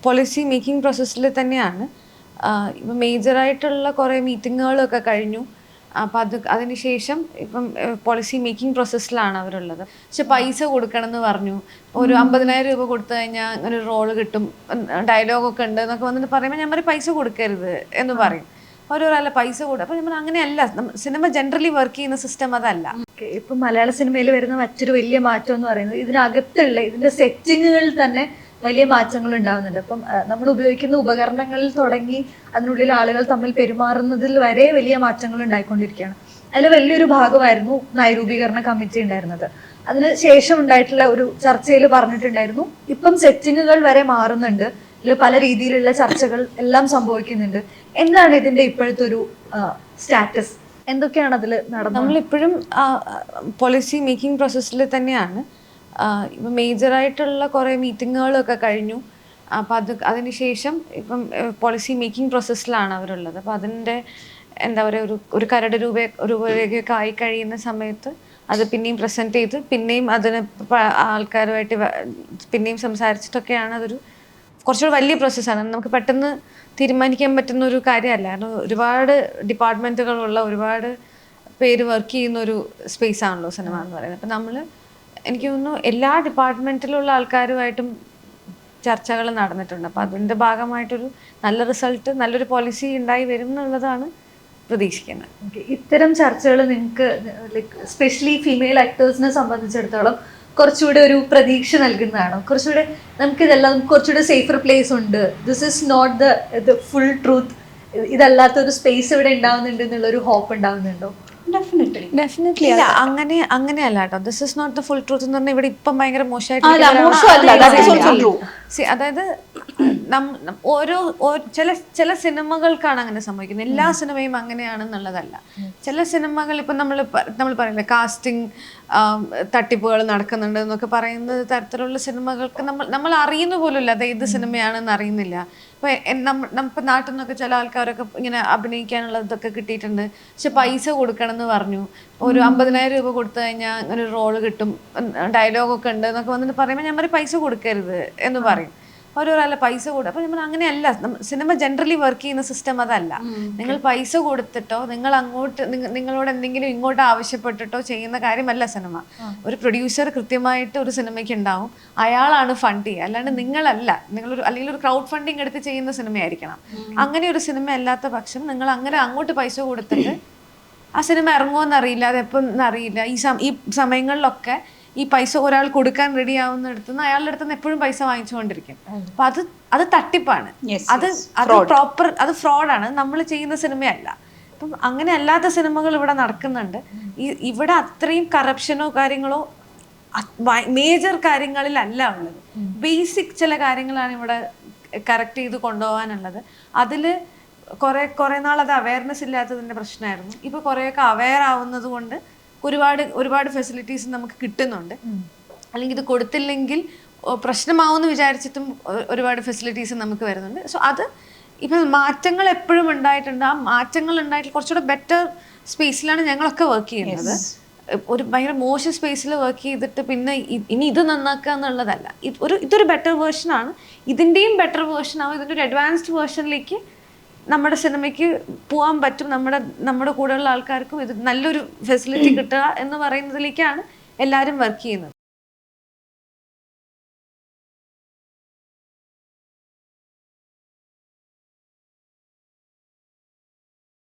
Policy making പ്രോസസ്സിൽ തന്നെയാണ്. ഇപ്പം മേജറായിട്ടുള്ള കുറേ മീറ്റിങ്ങുകളൊക്കെ കഴിഞ്ഞു. അപ്പം അതിനുശേഷം ഇപ്പം പോളിസി മേക്കിംഗ് പ്രോസസ്സിലാണ് അവരുള്ളത്. പക്ഷെ പൈസ കൊടുക്കണം എന്ന് പറഞ്ഞു. ഒരു 50,000 രൂപ കൊടുത്തു കഴിഞ്ഞാൽ അങ്ങനെ ഒരു റോള് കിട്ടും, ഡയലോഗൊക്കെ ഉണ്ട് എന്നൊക്കെ വന്നിട്ട് പറയുമ്പോൾ ഞാൻ പറയും പൈസ കൊടുക്കരുത് എന്ന് പറയും. ഓരോരല്ല പൈസ കൊടുക്കും. അപ്പം നമ്മൾ അങ്ങനെയല്ല, സിനിമ ജനറലി വർക്ക് ചെയ്യുന്ന സിസ്റ്റം അതല്ല. ഇപ്പം മലയാള സിനിമയിൽ വരുന്ന മറ്റൊരു വലിയ മാറ്റം എന്ന് പറയുന്നത് ഇതിനകത്തുള്ള ഇതിന്റെ സെറ്റിങ്ങുകളിൽ തന്നെ വലിയ മാറ്റങ്ങൾ ഉണ്ടാവുന്നുണ്ട്. അപ്പം നമ്മൾ ഉപയോഗിക്കുന്ന ഉപകരണങ്ങളിൽ തുടങ്ങി അതിനുള്ളിൽ ആളുകൾ തമ്മിൽ പെരുമാറുന്നതിൽ വരെ വലിയ മാറ്റങ്ങൾ ഉണ്ടായിക്കൊണ്ടിരിക്കുകയാണ്. അതിൽ വലിയൊരു ഭാഗമായിരുന്നു നയരൂപീകരണ കമ്മിറ്റി ഉണ്ടായിരുന്നത്. അതിന് ശേഷം ഉണ്ടായിട്ടുള്ള ഒരു ചർച്ചയിൽ പറഞ്ഞിട്ടുണ്ടായിരുന്നു ഇപ്പം സെറ്റിങ്ങുകൾ വരെ മാറുന്നുണ്ട്, ഇതിൽ പല രീതിയിലുള്ള ചർച്ചകൾ എല്ലാം സംഭവിക്കുന്നുണ്ട്. എന്താണ് ഇതിന്റെ ഇപ്പോഴത്തെ ഒരു സ്റ്റാറ്റസ്? എന്തൊക്കെയാണ് അതിൽ നടന്നത്? നമ്മളിപ്പോഴും പോളിസി മേക്കിംഗ് പ്രോസസ്സിൽ തന്നെയാണ്. ഇപ്പം മേജറായിട്ടുള്ള കുറേ മീറ്റിങ്ങുകളൊക്കെ കഴിഞ്ഞു. അപ്പം അതിനുശേഷം ഇപ്പം പോളിസി മേക്കിംഗ് പ്രോസസ്സിലാണ് അവരുള്ളത്. അപ്പം അതിൻ്റെ എന്താ പറയുക, ഒരു കരട് രൂപരേഖയൊക്കെ ആയി കഴിയുന്ന സമയത്ത് അത് പിന്നെയും പ്രസൻറ്റ് ചെയ്ത് പിന്നെയും അതിന് ആൾക്കാരുമായിട്ട് പിന്നെയും സംസാരിച്ചിട്ടൊക്കെയാണ്. അതൊരു കുറച്ചുകൂടി വലിയ പ്രോസസ്സാണ്. നമുക്ക് പെട്ടെന്ന് തീരുമാനിക്കാൻ പറ്റുന്ന ഒരു കാര്യമല്ല. കാരണം ഒരുപാട് ഡിപ്പാർട്ട്മെൻറ്റുകളുള്ള ഒരുപാട് പേര് വർക്ക് ചെയ്യുന്ന ഒരു സ്പേസ് ആണല്ലോ സിനിമ എന്ന് പറയുന്നത്. അപ്പം എനിക്ക് തോന്നുന്നു എല്ലാ ഡിപ്പാർട്ട്മെൻറ്റിലുള്ള ആൾക്കാരുമായിട്ടും ചർച്ചകൾ നടന്നിട്ടുണ്ട്. അപ്പം അതിൻ്റെ ഭാഗമായിട്ടൊരു നല്ല റിസൾട്ട്, നല്ലൊരു പോളിസി ഉണ്ടായി വരും എന്നുള്ളതാണ് പ്രതീക്ഷിക്കുന്നത്. ഇത്തരം ചർച്ചകൾ നിങ്ങൾക്ക് സ്പെഷ്യലി ഫീമെയിൽ ആക്ടേഴ്സിനെ സംബന്ധിച്ചിടത്തോളം കുറച്ചുകൂടെ ഒരു പ്രതീക്ഷ നൽകുന്നതാണോ? കുറച്ചുകൂടെ നമുക്കിതെല്ലാം കുറച്ചുകൂടെ സേഫർ പ്ലേസ് ഉണ്ട്, this is not the full truth, ഇതല്ലാത്തൊരു സ്പേസ് ഇവിടെ ഉണ്ടാവുന്നുണ്ട് എന്നുള്ളൊരു ഹോപ്പ് ഉണ്ടാവുന്നുണ്ടോ? ഡെഫിനറ്റ്ലി. അങ്ങനെയല്ല കേട്ടോ. This is not the full truth എന്ന് പറഞ്ഞാൽ ഇവിടെ ഇപ്പം ഭയങ്കര മോശമായിട്ട്, അതായത് ചില സിനിമകൾക്കാണ് അങ്ങനെ സംഭവിക്കുന്നത്. എല്ലാ സിനിമയും അങ്ങനെയാണെന്നുള്ളതല്ല. ചില സിനിമകൾ ഇപ്പം നമ്മൾ പറയില്ലേ, കാസ്റ്റിംഗ് തട്ടിപ്പുകൾ നടക്കുന്നുണ്ട് എന്നൊക്കെ പറയുന്ന തരത്തിലുള്ള സിനിമകൾക്ക് നമ്മൾ അറിയുന്ന പോലുമില്ല അത് ഏത് സിനിമയാണെന്ന് അറിയുന്നില്ല. ഇപ്പം നാട്ടിൽ നിന്നൊക്കെ ചില ആൾക്കാരൊക്കെ ഇങ്ങനെ അഭിനയിക്കാനുള്ളതൊക്കെ കിട്ടിയിട്ടുണ്ട്. പക്ഷെ പൈസ കൊടുക്കണം എന്ന് പറഞ്ഞു. ഒരു 50,000 രൂപ കൊടുത്തു കഴിഞ്ഞാൽ അങ്ങനെ ഒരു റോള് കിട്ടും, ഡയലോഗൊക്കെ ഉണ്ട് എന്നൊക്കെ വന്നിട്ട് പറയുമ്പോൾ ഞാൻ പറയും പൈസ കൊടുക്കരുത് എന്ന് പറയും. ഓരോരല്ല പൈസ കൊടുക്കും. അപ്പം നമ്മൾ അങ്ങനെയല്ല, സിനിമ ജനറലി വർക്ക് ചെയ്യുന്ന സിസ്റ്റം അതല്ല. നിങ്ങൾ പൈസ കൊടുത്തിട്ടോ നിങ്ങളോട് എന്തെങ്കിലും ഇങ്ങോട്ട് ആവശ്യപ്പെട്ടിട്ടോ ചെയ്യുന്ന കാര്യമല്ല സിനിമ. ഒരു പ്രൊഡ്യൂസർ കൃത്യമായിട്ട് ഒരു സിനിമയ്ക്ക് ഉണ്ടാവും, അയാളാണ് ഫണ്ട് ചെയ്യുക, അല്ലാണ്ട് നിങ്ങളല്ല. അല്ലെങ്കിൽ ഒരു ക്രൗഡ് ഫണ്ടിങ് എടുത്ത് ചെയ്യുന്ന സിനിമയായിരിക്കണം. അങ്ങനെ ഒരു സിനിമ അല്ലാത്ത പക്ഷം നിങ്ങൾ അങ്ങനെ അങ്ങോട്ട് പൈസ കൊടുത്തിട്ട് ആ സിനിമ ഇറങ്ങുമോയെന്നറിയില്ല, അതെപ്പം അറിയില്ല. ഈ സമയങ്ങളിലൊക്കെ ഈ പൈസ ഒരാൾ കൊടുക്കാൻ റെഡി ആവുന്നിടത്തുനിന്ന് അയാളുടെ അടുത്തുനിന്ന് എപ്പോഴും പൈസ വാങ്ങിച്ചുകൊണ്ടിരിക്കും. അപ്പൊ അത് തട്ടിപ്പാണ്, അത് ഫ്രോഡാണ്, നമ്മൾ ചെയ്യുന്ന സിനിമയല്ല. അപ്പം അങ്ങനെ അല്ലാത്ത സിനിമകൾ ഇവിടെ നടക്കുന്നുണ്ട്. ഇവിടെ അത്രയും കറപ്ഷനോ കാര്യങ്ങളോ മേജർ കാര്യങ്ങളിലല്ല ഉള്ളത്. ബേസിക് ചില കാര്യങ്ങളാണ് ഇവിടെ കറക്റ്റ് ചെയ്ത് കൊണ്ടുപോകാനുള്ളത്. അതിൽ കുറേ നാൾ അത് അവയർനെസ് ഇല്ലാത്തതിൻ്റെ പ്രശ്നമായിരുന്നു. ഇപ്പോൾ കുറേയൊക്കെ അവെയർ ആവുന്നത് കൊണ്ട് ഒരുപാട് ഫെസിലിറ്റീസ് നമുക്ക് കിട്ടുന്നുണ്ട്. അല്ലെങ്കിൽ ഇത് കൊടുത്തില്ലെങ്കിൽ പ്രശ്നമാവുമെന്ന് വിചാരിച്ചിട്ടും ഒരുപാട് ഫെസിലിറ്റീസ് നമുക്ക് വരുന്നുണ്ട്. സോ അത് ഇപ്പം മാറ്റങ്ങൾ എപ്പോഴും ഉണ്ടായിട്ടുണ്ട്. ആ മാറ്റങ്ങൾ ഉണ്ടായിട്ട് കുറച്ചുകൂടെ ബെറ്റർ സ്പേസിലാണ് ഞങ്ങളൊക്കെ വർക്ക് ചെയ്യുന്നത്. ഒരു ഭയങ്കര മോശം സ്പേസിൽ വർക്ക് ചെയ്തിട്ട് പിന്നെ ഇനി ഇത് നന്നാക്കുക എന്നുള്ളതല്ല. ഇതൊരു ബെറ്റർ വേർഷനാണ്, ഇതിൻ്റെയും ബെറ്റർ വേർഷനാവും. ഇതിൻ്റെ ഒരു അഡ്വാൻസ്ഡ് വേർഷനിലേക്ക് നമ്മുടെ സിനിമയ്ക്ക് പോകാൻ പറ്റും. നമ്മുടെ കൂടെയുള്ള ആൾക്കാർക്കും ഇത് നല്ലൊരു ഫെസിലിറ്റി കിട്ടുക എന്ന് പറയുന്നതിലേക്കാണ് എല്ലാവരും വർക്ക് ചെയ്യുന്നത്.